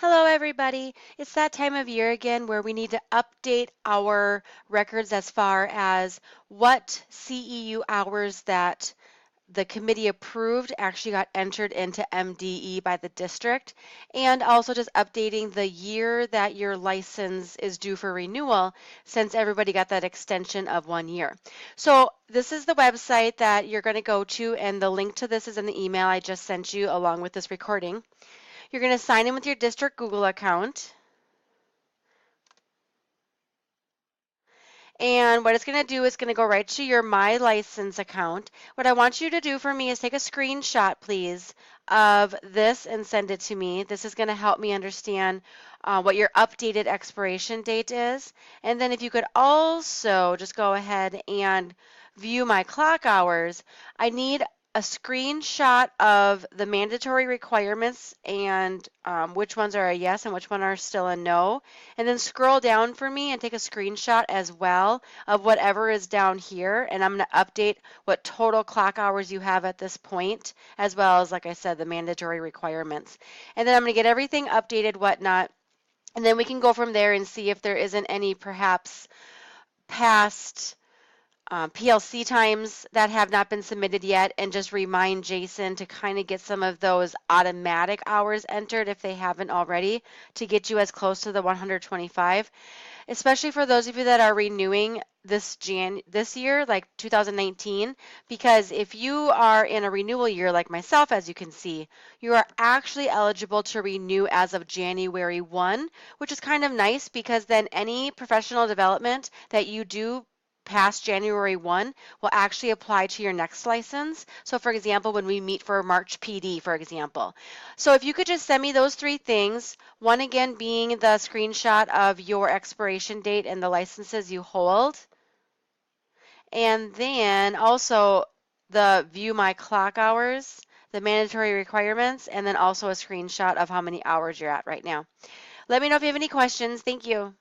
Hello, everybody. It's that time of year again where we need to update our records as far as what CEU hours that the committee approved actually got entered into MDE by the district, and also just updating the year that your license is due for renewal since everybody got that extension of 1 year. So this is the website that you're going to go to, and the link to this is in the email I just sent you along with this recording. You're going to sign in with your district Google account. And what it's going to do is going to go right to your My License account. What I want you to do for me is take a screenshot, please, of this and send it to me. This is going to help me understand what your updated expiration date is. And then if you could also just go ahead and view my clock hours, I need a screenshot of the mandatory requirements and which ones are a yes and which one are still a no. And then scroll down for me and take a screenshot as well of whatever is down here. And I'm going to update what total clock hours you have at this point, as well as, like I said, the mandatory requirements. And then I'm going to get everything updated, whatnot. And then we can go from there and see if there isn't any perhaps past PLC times that have not been submitted yet, and just remind Jason to kind of get some of those automatic hours entered if they haven't already, to get you as close to the 125, especially for those of you that are renewing this year, like 2019, because if you are in a renewal year like myself, as you can see, you are actually eligible to renew as of January 1, which is kind of nice because then any professional development that you do past January 1 will actually apply to your next license. So for example, when we meet for March PD, for example. So if you could just send me those three things, one again being the screenshot of your expiration date and the licenses you hold, and then also the view my clock hours, the mandatory requirements, and then also a screenshot of how many hours you're at right now. Let me know if you have any questions. Thank you.